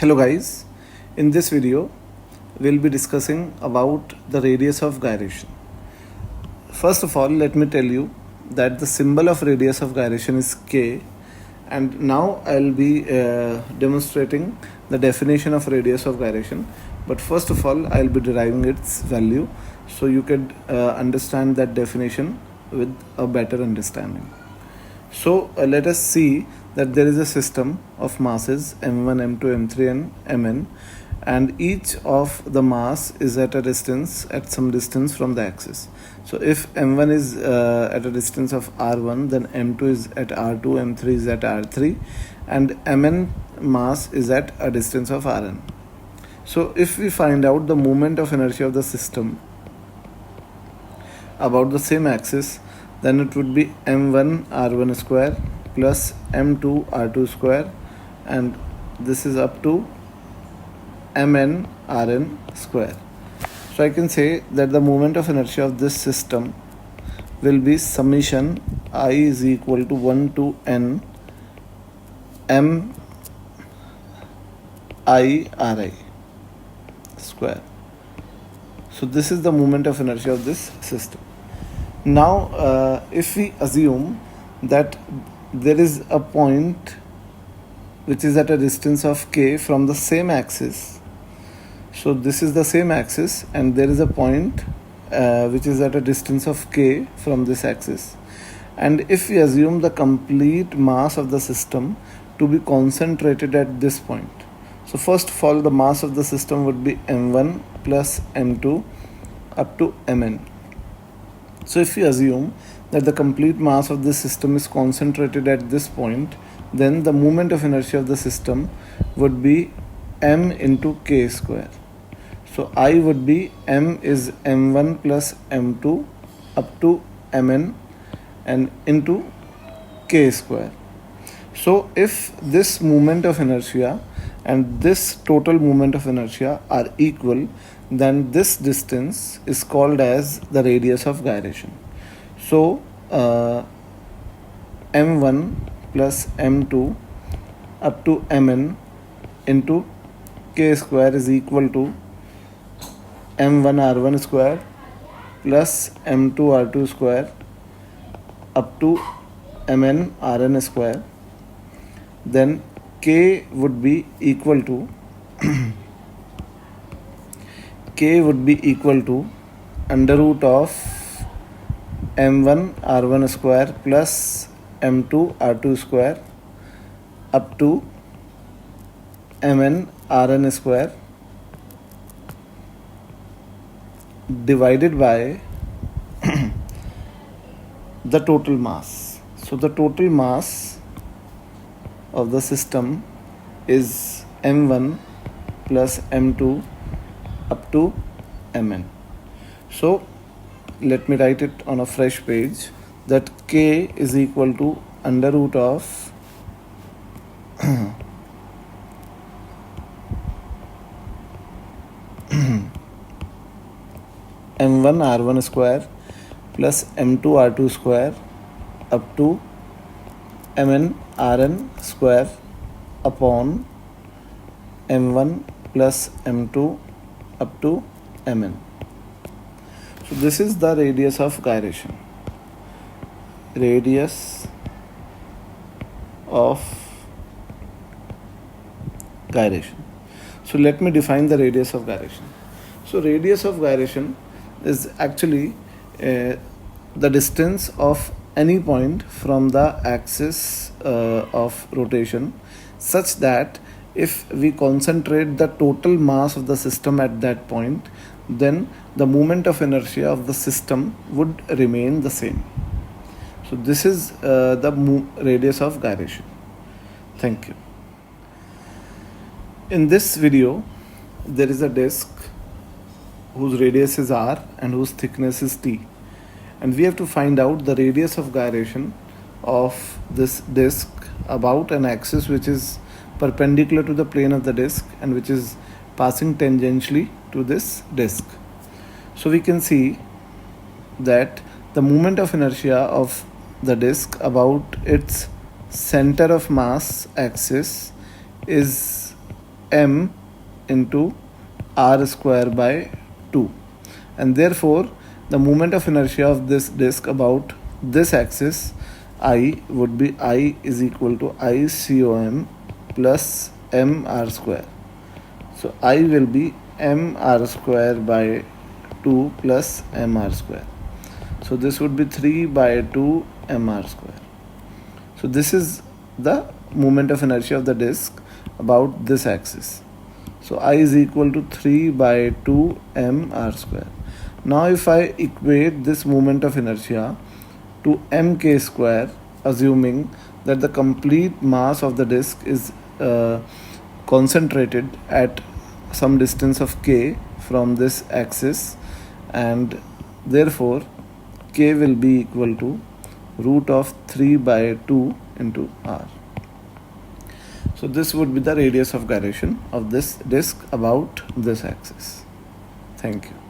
Hello guys, in this video we'll be discussing about the radius of gyration. First of all, let me tell you that the symbol of radius of gyration is K, and now I'll be demonstrating the definition of radius of gyration. But first of all, I'll be deriving its value so you could understand that definition with a better understanding. So let us see that there is a system of masses m1, m2, m3 and mn, and each of the mass is at some distance from the axis. So if m1 is at a distance of r1, then m2 is at r2, m3 is at r3, and mn mass is at a distance of rn. So if we find out the moment of inertia of the system about the same axis, then it would be m1 r1 square plus m2 r2 square, and this is up to mn rn square. So I can say that the moment of inertia of this system will be summation I is equal to 1 to n m I ri square. So this is the moment of inertia of this system. Now if we assume that there is a point which is at a distance of k from the same axis, so this is the same axis and there is a point which is at a distance of k from this axis, and if we assume the complete mass of the system to be concentrated at this point, so first of all the mass of the system would be m1 plus m2 up to mn. So if we assume that the complete mass of this system is concentrated at this point, then the moment of inertia of the system would be m into k square. So I would be m is m1 plus m2 up to mn and into k square. So if this moment of inertia and this total moment of inertia are equal, then this distance is called as the radius of gyration. So m1 plus m2 up to mn into k square is equal to m1 r1 square plus m2 r2 square up to mn rn square. Then k would be equal to under root of m1 r1 square plus m2 r2 square up to mn rn square divided by the total mass. So the total mass of the system is m1 plus m2 up to mn. So let me write it on a fresh page, that k is equal to under root of m1 r1 square plus m2 r2 square up to mn rn square upon m1 plus m2 up to mn. So this is the radius of gyration. Radius of gyration. So let me define the radius of gyration. So radius of gyration is actually the distance of any point from the axis of rotation, such that if we concentrate the total mass of the system at that point, then the moment of inertia of the system would remain the same. So this is the radius of gyration. Thank you. In this video, there is a disk whose radius is r and whose thickness is t, and we have to find out the radius of gyration of this disk about an axis which is perpendicular to the plane of the disk and which is passing tangentially to this disk. So we can see that the moment of inertia of the disk about its center of mass axis is m into r square by 2, and therefore the moment of inertia of this disk about this axis I would be I is equal to I com plus m r square. So I will be m r square by 2 plus m r square. So this would be 3 by 2 m r square. So this is the moment of inertia of the disk about this axis. So I is equal to 3 by 2 m r square. Now if I equate this moment of inertia to mk square, assuming that the complete mass of the disk is concentrated at some distance of k from this axis, and therefore k will be equal to root of 3 by 2 into r. So this would be the radius of gyration of this disk about this axis. Thank you.